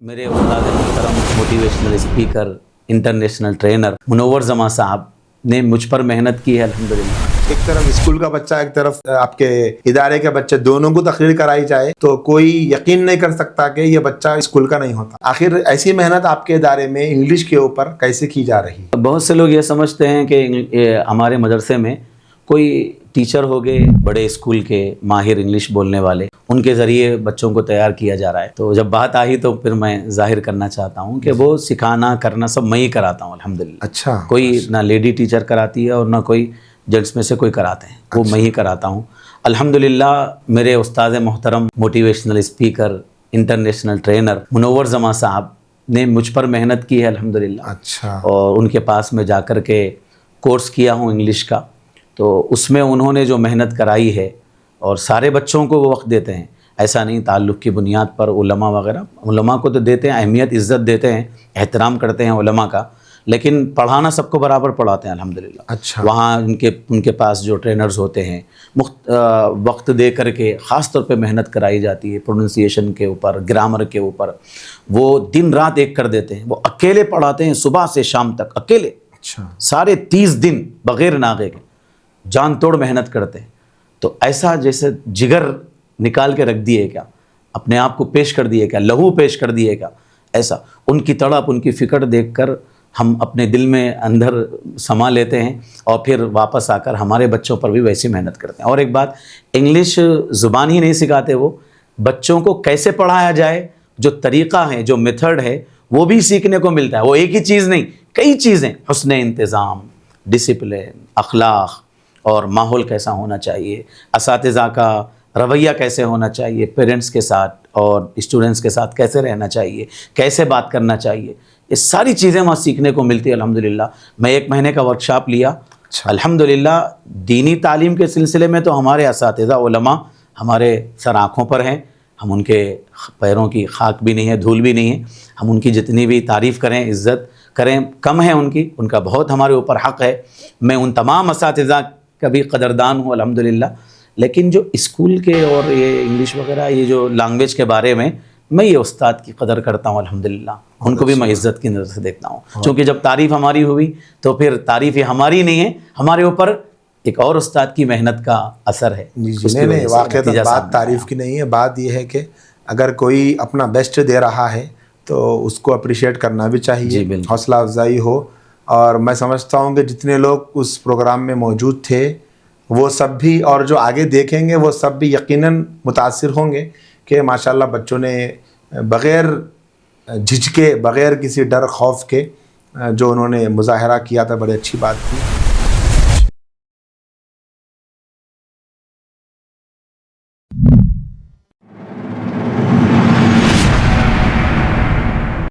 मेरे उस्ताद मोहतरम motivational speaker international trainer Munawar Jama Sahab ने मुझ पर मेहनत की है अल्हम्दुलिल्लाह। एक तरफ स्कूल का बच्चा, एक तरफ आपके इदारे के बच्चे, दोनों को तकरीर कराई जाए तो कोई यकीन नहीं कर सकता कि ये बच्चा स्कूल का नहीं होता। आखिर ऐसी मेहनत आपके इदारे में इंग्लिश के ऊपर कैसे की जा रही है? बहुत से लोग ये समझते हैं कि हमारे मदरसे में कोई टीचर हो गए बड़े स्कूल के माहिर इंग्लिश बोलने वाले, उनके ज़रिए बच्चों को तैयार किया जा रहा है। तो जब बात आई तो फिर मैं जाहिर करना चाहता हूँ कि वो सिखाना करना सब मैं ही कराता हूँ अल्हम्दुलिल्लाह। अच्छा, कोई ना लेडी टीचर कराती है और ना कोई जेंट्स में से कोई कराते हैं, वो मैं ही कराता हूँ अल्हम्दुलिल्लाह। मेरे उस्ताद मोहतरम motivational speaker international trainer Munawar Jama Sahab ने मुझ पर मेहनत की है अल्हम्दुलिल्लाह। अच्छा, और उनके पास में जा कर के कोर्स किया हूँ इंग्लिश का, तो उसमें उन्होंने जो मेहनत कराई है और सारे बच्चों को वो वक्त देते हैं, ऐसा नहीं ताल्लुक़ की बुनियाद पर उलमा वगैरह, उलमा को तो देते हैं, अहमियत इज़्ज़त देते हैं, एहतराम करते हैं उलमा का, लेकिन पढ़ाना सबको बराबर पढ़ाते हैं अल्हम्दुलिल्लाह। अच्छा, वहाँ उनके पास जो ट्रेनर्स होते हैं वक्त दे करके ख़ास तौर पे मेहनत कराई जाती है प्रोनंसिएशन के ऊपर, ग्रामर के ऊपर, वो दिन रात एक कर देते हैं। वो अकेले पढ़ाते हैं सुबह से शाम तक, अकेले अच्छा, सारे 30 दिन बग़ैर नागे के जान तोड़ मेहनत करते हैं। तो ऐसा जैसे जिगर निकाल के रख दिए क्या, अपने आप को पेश कर दिए क्या, लहू पेश कर दिए क्या, ऐसा उनकी तड़प उनकी फ़िक्र देखकर हम अपने दिल में अंदर समा लेते हैं और फिर वापस आकर हमारे बच्चों पर भी वैसी मेहनत करते हैं। और एक बात, इंग्लिश ज़ुबान ही नहीं सिखाते, वो बच्चों को कैसे पढ़ाया जाए, जो तरीक़ा है, जो मेथड है, वो भी सीखने को मिलता है। वो एक ही चीज़ नहीं, कई चीज़ें, हुस्न इंतज़ाम, डिसिप्लिन, अखलाक और माहौल कैसा होना चाहिए, असातिज़ा का रवैया कैसे होना चाहिए, पेरेंट्स के साथ और स्टूडेंट्स के साथ कैसे रहना चाहिए, कैसे बात करना चाहिए, ये सारी चीज़ें वहाँ सीखने को मिलती है अल्हम्दुलिल्लाह। मैं 1 महीने का वर्कशॉप लिया अल्हम्दुलिल्लाह। दीनी तालीम के सिलसिले में तो हमारे असातिज़ा उलमा हमारे सर आँखों पर हैं, हम उनके पैरों की खाक भी नहीं है, धूल भी नहीं है। हम उनकी जितनी भी तारीफ़ करें, इज़्ज़त करें, कम है उनका बहुत हमारे ऊपर हक़ है। मैं उन तमाम असातिज़ा का भी कदरदान हूँ अल्हम्दुलिल्लाह। लेकिन जो स्कूल के और ये इंग्लिश वगैरह, ये जो लैंग्वेज के बारे में, मैं ये उस्ताद की कदर करता हूँ अल्हम्दुलिल्लाह। उनको भी मैं इज़्ज़त की नज़र से देखता हूँ, क्योंकि जब तारीफ़ हमारी हुई तो फिर तारीफ़ हमारी नहीं है, हमारे ऊपर एक और उस्ताद की मेहनत का असर है। नहीं, वाक़ई बात तारीफ़ की नहीं है, बात ये है कि अगर कोई अपना बेस्ट दे रहा है तो उसको अप्रिशिएट करना भी चाहिए, हौसला अफजाई हो। और मैं समझता हूँ कि जितने लोग उस प्रोग्राम में मौजूद थे वो सब भी, और जो आगे देखेंगे वो सब भी यकीनन मुतासिर होंगे कि माशाल्लाह बच्चों ने बग़ैर झिझके, बग़ैर किसी डर खौफ के जो उन्होंने मुज़ाहरा किया था, बड़ी अच्छी बात थी।